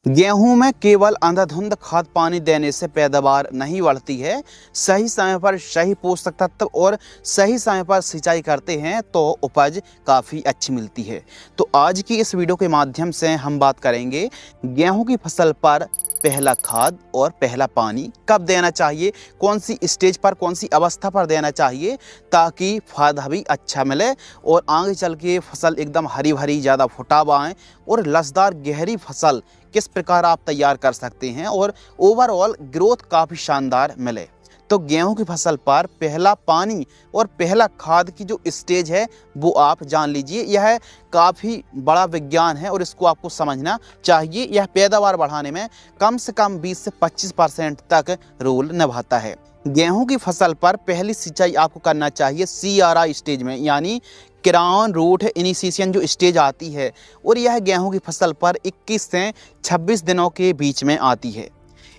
गेहूं में केवल अंधाधुंध खाद पानी देने से पैदावार नहीं बढ़ती है। सही समय पर सही पोषक तत्व और सही समय पर सिंचाई करते हैं तो उपज काफ़ी अच्छी मिलती है। तो आज की इस वीडियो के माध्यम से हम बात करेंगे गेहूं की फसल पर पहला खाद और पहला पानी कब देना चाहिए, कौन सी स्टेज पर, कौन सी अवस्था पर देना चाहिए ताकि फायदा भी अच्छा मिले और आगे चल के फसल एकदम हरी भरी ज़्यादा फुटाव आए और लसदार गहरी फसल किस प्रकार आप तैयार कर सकते हैं और ओवरऑल ग्रोथ काफ़ी शानदार मिले। तो गेहूं की फसल पर पहला पानी और पहला खाद की जो स्टेज है वो आप जान लीजिए। यह काफ़ी बड़ा विज्ञान है और इसको आपको समझना चाहिए। यह पैदावार बढ़ाने में कम से कम 20 से 25% तक रोल निभाता है। गेहूं की फसल पर पहली सिंचाई आपको करना चाहिए CRI स्टेज में, यानी क्राउन रूट इनिशिएशन जो स्टेज आती है, और यह गेहूं की फसल पर 21 से 26 दिनों के बीच में आती है।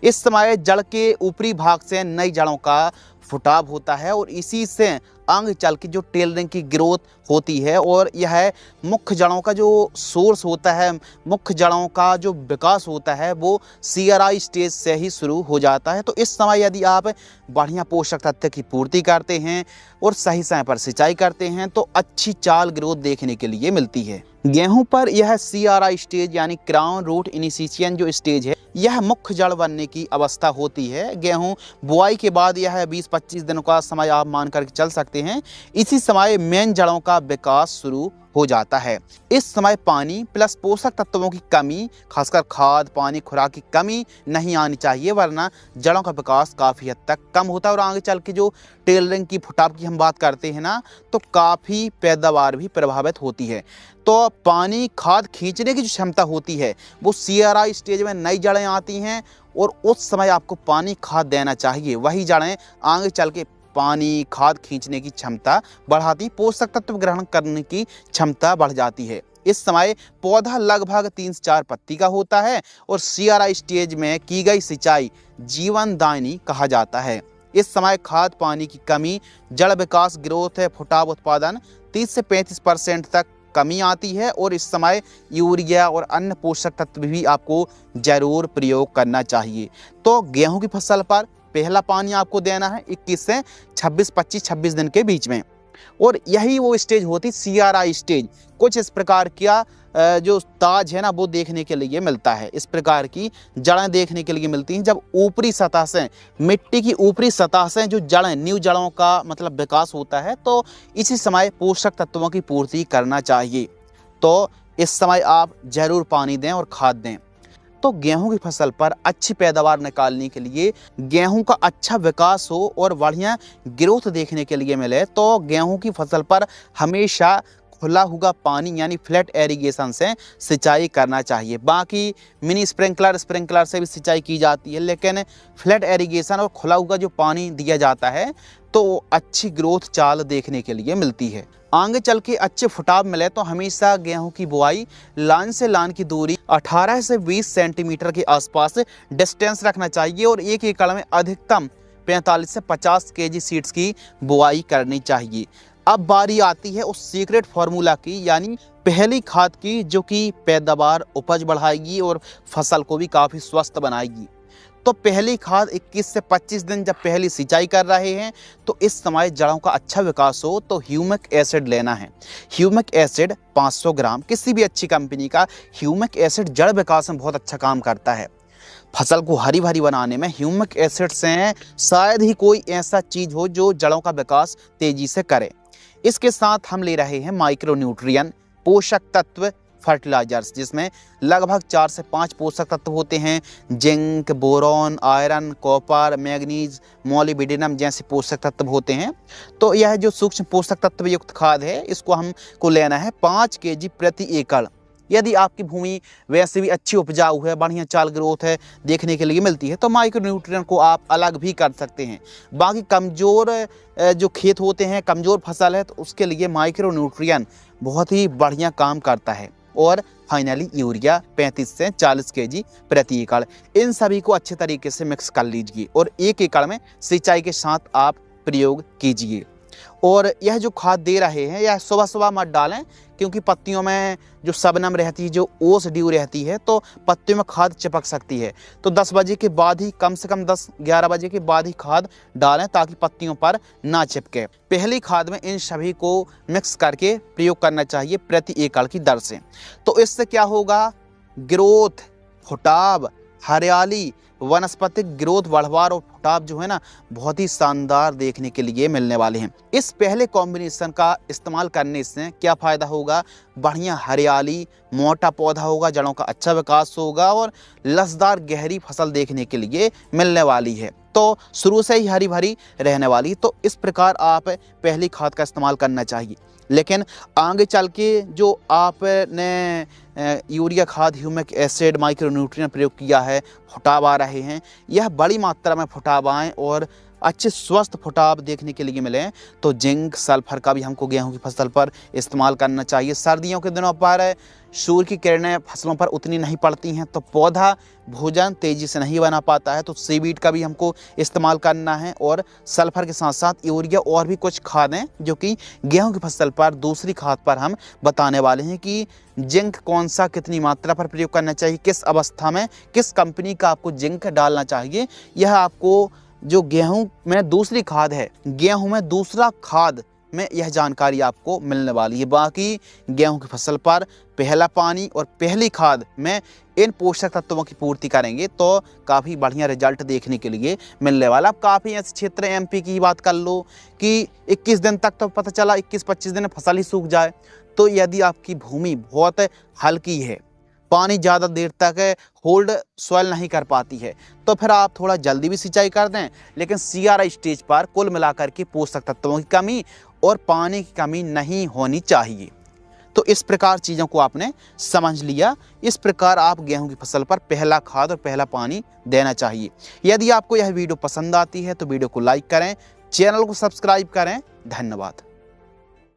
इस समय जड़ के ऊपरी भाग से नई जड़ों का फुटाव होता है और इसी से आगे चल के जो टेलरिंग की ग्रोथ होती है और यह मुख्य जड़ों का जो सोर्स होता है, मुख्य जड़ों का जो विकास होता है वो CRI स्टेज से ही शुरू हो जाता है। तो इस समय यदि आप बढ़िया पोषक तत्व की पूर्ति करते हैं और सही समय पर सिंचाई करते हैं तो अच्छी चाल ग्रोथ देखने के लिए मिलती है। गेहूं पर यह CRI स्टेज यानी क्राउन रूट इनिशिएशन जो स्टेज है, यह मुख्य जड़ बनने की अवस्था होती है। गेहूं बुआई के बाद यह 20-25 दिनों का समय आप मान कर चल सकते हैं। इसी समय मेन जड़ों का विकास शुरू हो जाता है। इस समय पानी प्लस पोषक तत्वों की कमी, खासकर खाद पानी खुराक की कमी नहीं आनी चाहिए, वरना जड़ों का विकास काफ़ी हद तक कम होता है और आगे चल के जो टेलरिंग की फुटाव की हम बात करते हैं ना, तो काफ़ी पैदावार भी प्रभावित होती है। तो पानी खाद खींचने की जो क्षमता होती है वो CRI स्टेज में नई जड़ें आती हैं और उस समय आपको पानी खाद देना चाहिए। वही जड़ें आगे चल के पानी खाद खींचने की क्षमता बढ़ाती, पोषक तत्व ग्रहण करने की क्षमता बढ़ जाती है। इस समय पौधा लगभग 3 से 4 पत्ती का होता है और CRI स्टेज में की गई सिंचाई जीवनदायिनी कहा जाता है। इस समय खाद पानी की कमी, जड़ विकास ग्रोथ है, फुटाव उत्पादन 30 से 35% तक कमी आती है और इस समय यूरिया और अन्य पोषक तत्व भी आपको जरूर प्रयोग करना चाहिए। तो गेहूं की फसल पर पहला पानी आपको देना है 21 से 26 दिन के बीच में, और यही वो स्टेज होती CRI स्टेज। कुछ इस प्रकार का जो ताज है ना वो देखने के लिए मिलता है, इस प्रकार की जड़ें देखने के लिए मिलती हैं जब ऊपरी सतह से, मिट्टी की ऊपरी सतह से जो जड़ें, न्यू जड़ों का मतलब विकास होता है। तो इसी समय पोषक तत्वों की पूर्ति करना चाहिए। तो इस समय आप जरूर पानी दें और खाद दें। तो गेहूं की फसल पर अच्छी पैदावार निकालने के लिए, गेहूं का अच्छा विकास हो और बढ़िया ग्रोथ देखने के लिए मिले तो गेहूं की फसल पर हमेशा खुला हुआ पानी यानी फ्लैट एरिगेशन से सिंचाई करना चाहिए। बाकी मिनी स्प्रिंकलर से भी सिंचाई की जाती है, लेकिन फ्लैट एरिगेशन और खुला हुआ जो पानी दिया जाता है तो अच्छी ग्रोथ चाल देखने के लिए मिलती है। आगे चल के अच्छे फुटाव मिले तो हमेशा गेहूं की बुआई लाइन से लाइन की दूरी 18 से 20 सेंटीमीटर के आसपास डिस्टेंस रखना चाहिए और 1 एकड़ में अधिकतम 45 से 50 kg सीड्स की बुआई करनी चाहिए। अब बारी आती है उस सीक्रेट फार्मूला की, यानी पहली खाद की, जो कि पैदावार उपज बढ़ाएगी और फसल को भी काफ़ी स्वस्थ बनाएगी। तो पहली खाद 21 से 25 दिन जब पहली सिंचाई कर रहे हैं तो इस समय जड़ों का अच्छा विकास हो तो ह्यूमिक एसिड लेना है। ह्यूमिक एसिड 500 ग्राम, किसी भी अच्छी कंपनी का ह्यूमिक एसिड जड़ विकास में बहुत अच्छा काम करता है। फसल को हरी भरी बनाने में ह्यूमिक एसिड से शायद ही कोई ऐसा चीज़ हो जो जड़ों का विकास तेजी से करे। इसके साथ हम ले रहे हैं माइक्रोन्यूट्रिएंट पोषक तत्व फर्टिलाइजर्स, जिसमें लगभग 4 से 5 पोषक तत्व होते हैं। Zinc, boron, iron, copper, manganese, molybdenum जैसे पोषक तत्व होते हैं। तो यह जो सूक्ष्म पोषक तत्व युक्त खाद है इसको हमको लेना है 5 kg प्रति एकड़। यदि आपकी भूमि वैसे भी अच्छी उपजाऊ है, बढ़िया चाल ग्रोथ है देखने के लिए मिलती है, तो माइक्रोन्यूट्रिएंट को आप अलग भी कर सकते हैं। बाकी कमज़ोर जो खेत होते हैं, कमज़ोर फसल है, तो उसके लिए माइक्रोन्यूट्रिएंट बहुत ही बढ़िया काम करता है। और फाइनली यूरिया 35 से 40 kg प्रति एकड़। इन सभी को अच्छे तरीके से मिक्स कर लीजिए और 1 एकड़ में सिंचाई के साथ आप प्रयोग कीजिए। और यह जो खाद दे रहे हैं यह सुबह सुबह मत डालें, क्योंकि पत्तियों में जो शबनम रहती है, जो ओस ड्यू रहती है, तो पत्तियों में खाद चिपक सकती है। तो 10 बजे के बाद ही, कम से कम 10-11 बजे के बाद ही खाद डालें ताकि पत्तियों पर ना चिपके। पहली खाद में इन सभी को मिक्स करके प्रयोग करना चाहिए प्रति एकड़ की दर से। तो इससे क्या होगा, ग्रोथ, फुटाव, हरियाली, वनस्पतिक ग्रोथ, बढ़वार और फुटाव जो है ना, बहुत ही शानदार देखने के लिए मिलने वाले हैं। इस पहले कॉम्बिनेशन का इस्तेमाल करने से क्या फ़ायदा होगा, बढ़िया हरियाली, मोटा पौधा होगा, जड़ों का अच्छा विकास होगा और लसदार गहरी फसल देखने के लिए मिलने वाली है। तो शुरू से ही हरी भरी रहने वाली। तो इस प्रकार आप पहली खाद का इस्तेमाल करना चाहिए। लेकिन आगे चल के जो आपने यूरिया खाद, ह्यूमिक एसिड, माइक्रोन्यूट्रिएंट प्रयोग किया है, फुटाव आ रहे हैं, यह बड़ी मात्रा में फुटाव आएँ और अच्छे स्वस्थ फुटाव देखने के लिए मिले, तो जिंक, सल्फर का भी हमको गेहूं की फसल पर इस्तेमाल करना चाहिए। सर्दियों के दिनों पर सूर्य की किरणें फसलों पर उतनी नहीं पड़ती हैं, तो पौधा भोजन तेज़ी से नहीं बना पाता है, तो सीवीड का भी हमको इस्तेमाल करना है। और सल्फर के साथ साथ यूरिया और भी कुछ खादें जो कि गेहूं की फसल पर दूसरी खाद पर हम बताने वाले हैं कि जिंक कौन सा, कितनी मात्रा पर प्रयोग करना चाहिए, किस अवस्था में, किस कंपनी का आपको जिंक डालना चाहिए। यह आपको जो गेहूं में दूसरी खाद है, गेहूं में दूसरा खाद में यह जानकारी आपको मिलने वाली है। बाकी गेहूं की फसल पर पहला पानी और पहली खाद में इन पोषक तत्वों की पूर्ति करेंगे तो काफ़ी बढ़िया रिजल्ट देखने के लिए मिलने वाला। अब काफ़ी ऐसे क्षेत्र एमपी की ही बात कर लो कि 21 दिन तक, तो पता चला 21-25 दिन में फसल ही सूख जाए। तो यदि आपकी भूमि बहुत हल्की है, पानी ज़्यादा देर तक होल्ड सॉइल नहीं कर पाती है, तो फिर आप थोड़ा जल्दी भी सिंचाई कर दें, लेकिन CRI स्टेज पर कुल मिलाकर के पोषक तत्वों की कमी और पानी की कमी नहीं होनी चाहिए। तो इस प्रकार चीज़ों को आपने समझ लिया। इस प्रकार आप गेहूं की फसल पर पहला खाद और पहला पानी देना चाहिए। यदि आपको यह वीडियो पसंद आती है तो वीडियो को लाइक करें, चैनल को सब्सक्राइब करें। धन्यवाद।